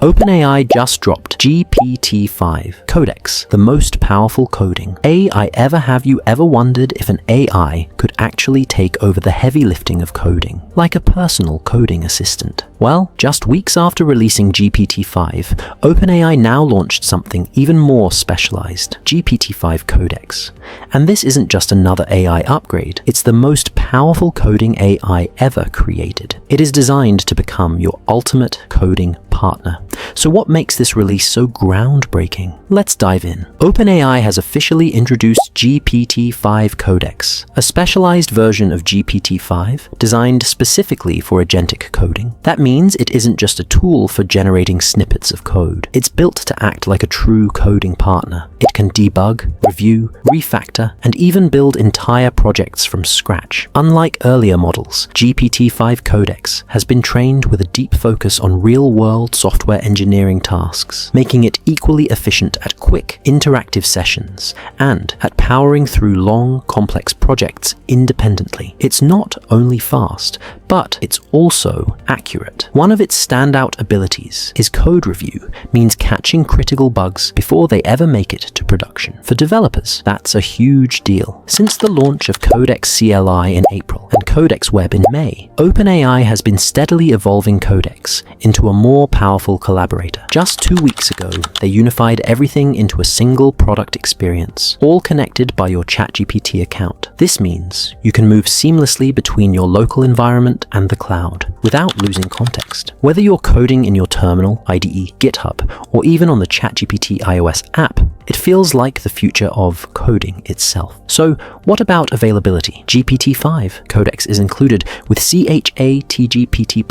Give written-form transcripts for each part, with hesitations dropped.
OpenAI just dropped GPT-5 Codex, the most powerful coding. Have you ever wondered if an AI could actually take over the heavy lifting of coding, like a personal coding assistant? Well, just weeks after releasing GPT-5, OpenAI now launched something even more specialized, GPT-5 Codex. And this isn't just another AI upgrade, it's the most powerful coding AI ever created. It is designed to become your ultimate coding partner. So what makes this release so groundbreaking? Let's dive in. OpenAI has officially introduced GPT-5 Codex, a specialized version of GPT-5 designed specifically for agentic coding. That means it isn't just a tool for generating snippets of code. It's built to act like a true coding partner. It can debug, review, refactor, and even build entire projects from scratch. Unlike earlier models, GPT-5 Codex has been trained with a deep focus on real-world software engineering tasks, making it equally efficient at quick, interactive sessions and at powering through long, complex projects independently. It's not only fast, but it's also accurate. One of its standout abilities is code review, means catching critical bugs before they ever make it to production. For developers, that's a huge deal. Since the launch of Codex CLI in April and Codex Web in May, OpenAI has been steadily evolving Codex into a more powerful collaborator. Just 2 weeks ago, they unified everything into a single product experience, all connected by your ChatGPT account. This means you can move seamlessly between your local environment and the cloud without losing context. Whether you're coding in your terminal, IDE, GitHub, or even on the ChatGPT iOS app, it feels like the future of coding itself. So what about availability? GPT-5 Codex is included with ChatGPT+,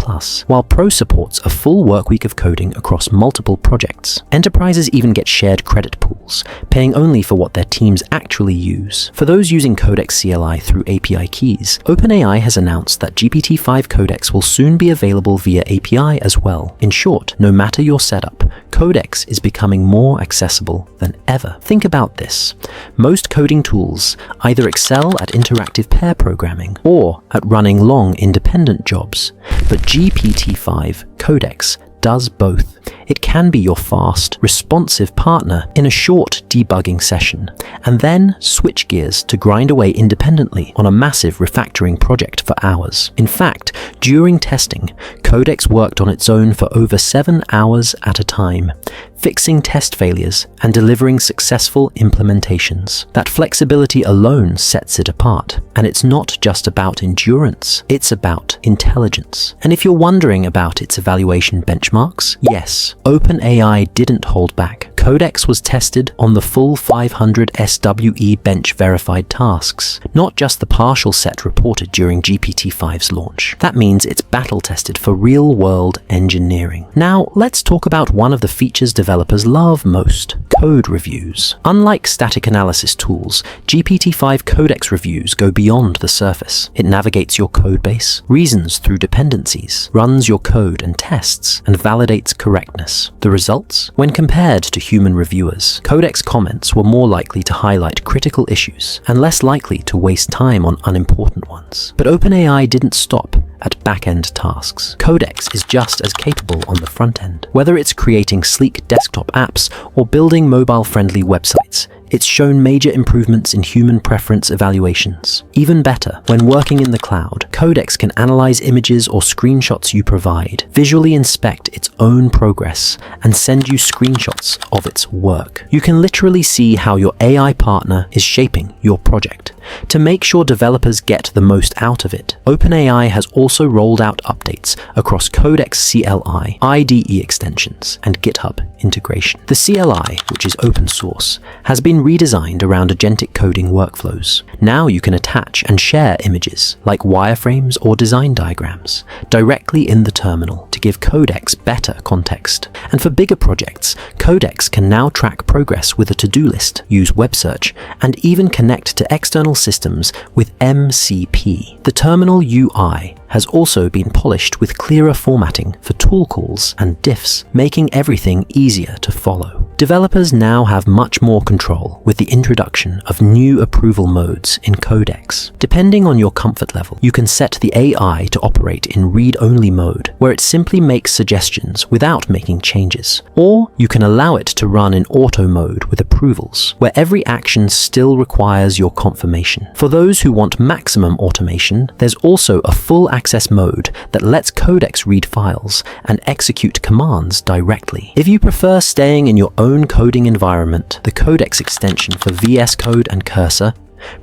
while Pro supports a full workweek of coding across multiple projects. Enterprises even get shared credit pools, paying only for what their teams actually use. For those using Codex CLI through API keys, OpenAI has announced that GPT-5 Codex will soon be available via API as well. In short, no matter your setup, Codex is becoming more accessible than ever. Think about this. Most coding tools either excel at interactive pair programming or at running long independent jobs, but GPT-5 Codex does both. It can be your fast, responsive partner in a short debugging session, and then switch gears to grind away independently on a massive refactoring project for hours. In fact, during testing, Codex worked on its own for over 7 hours at a time, fixing test failures and delivering successful implementations. That flexibility alone sets it apart. And it's not just about endurance, it's about intelligence. And if you're wondering about its evaluation benchmarks, yes, OpenAI didn't hold back. Codex was tested on the full 500 SWE bench verified tasks, not just the partial set reported during GPT-5's launch. That means it's battle tested for real-world engineering. Now, let's talk about one of the features developers love most: code reviews. Unlike static analysis tools, GPT-5 Codex reviews go beyond the surface. It navigates your codebase, reasons through dependencies, runs your code and tests, and validates correctness. The results? When compared to human reviewers, Codex comments were more likely to highlight critical issues and less likely to waste time on unimportant ones. But OpenAI didn't stop at back-end tasks. Codex is just as capable on the front end. Whether it's creating sleek desktop apps or building mobile-friendly websites, it's shown major improvements in human preference evaluations. Even better, when working in the cloud, Codex can analyze images or screenshots you provide, visually inspect its own progress, and send you screenshots of its work. You can literally see how your AI partner is shaping your project. To make sure developers get the most out of it, OpenAI has also rolled out updates across Codex CLI, IDE extensions, and GitHub integration. The CLI, which is open source, has been redesigned around agentic coding workflows. Now you can attach and share images, like wireframes or design diagrams, directly in the terminal to give Codex better context. And for bigger projects, Codex can now track progress with a to-do list, use web search, and even connect to external systems with MCP. The terminal UI has also been polished with clearer formatting for tool calls and diffs, making everything easier to follow. Developers now have much more control with the introduction of new approval modes in Codex. Depending on your comfort level, you can set the AI to operate in read-only mode, where it simply makes suggestions without making changes. Or you can allow it to run in auto mode with approvals, where every action still requires your confirmation. For those who want maximum automation, there's also a full access mode that lets Codex read files and execute commands directly. If you prefer staying in your own coding environment, the Codex extension for VS Code and Cursor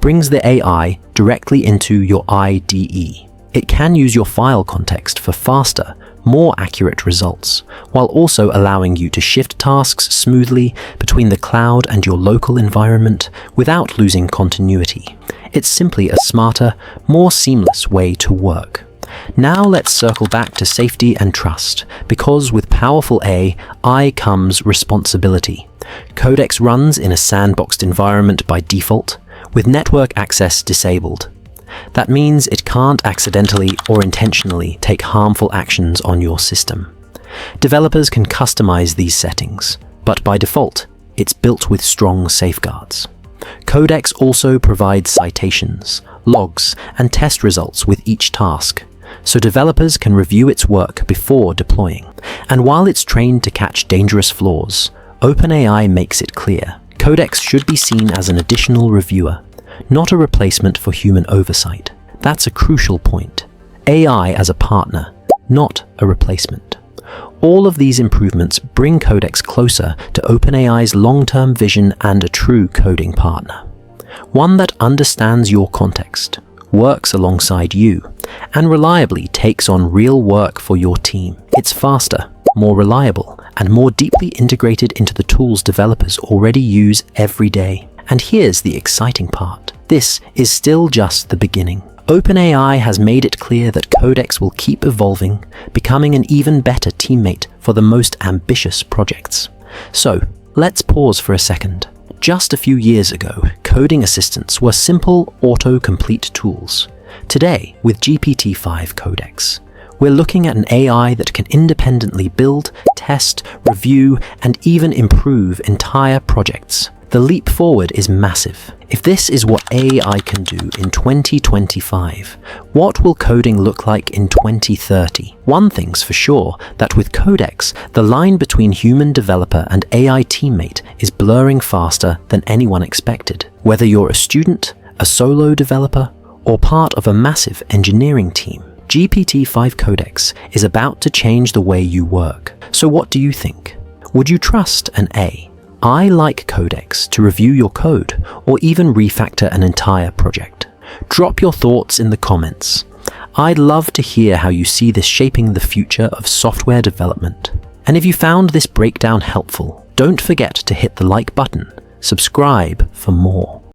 brings the AI directly into your IDE. It can use your file context for faster, more accurate results, while also allowing you to shift tasks smoothly between the cloud and your local environment without losing continuity. It's simply a smarter, more seamless way to work. Now let's circle back to safety and trust, because with powerful AI comes responsibility. Codex runs in a sandboxed environment by default, with network access disabled. That means it can't accidentally or intentionally take harmful actions on your system. Developers can customize these settings, but by default, it's built with strong safeguards. Codex also provides citations, logs, and test results with each task, so developers can review its work before deploying. And while it's trained to catch dangerous flaws, OpenAI makes it clear Codex should be seen as an additional reviewer, not a replacement for human oversight. That's a crucial point. AI as a partner, not a replacement. All of these improvements bring Codex closer to OpenAI's long-term vision and a true coding partner. One that understands your context, works alongside you, and reliably takes on real work for your team. It's faster, more reliable, and more deeply integrated into the tools developers already use every day. And here's the exciting part. This is still just the beginning. OpenAI has made it clear that Codex will keep evolving, becoming an even better teammate for the most ambitious projects. So, let's pause for a second. Just a few years ago, coding assistants were simple auto-complete tools. Today, with GPT-5 Codex, we're looking at an AI that can independently build, test, review, and even improve entire projects. The leap forward is massive. If this is what AI can do in 2025, what will coding look like in 2030? One thing's for sure, that with Codex, the line between human developer and AI teammate is blurring faster than anyone expected. Whether you're a student, a solo developer, or part of a massive engineering team, GPT-5 Codex is about to change the way you work. So what do you think? Would you trust an AI-like Codex to review your code or even refactor an entire project? Drop your thoughts in the comments. I'd love to hear how you see this shaping the future of software development. And if you found this breakdown helpful, don't forget to hit the like button, subscribe for more.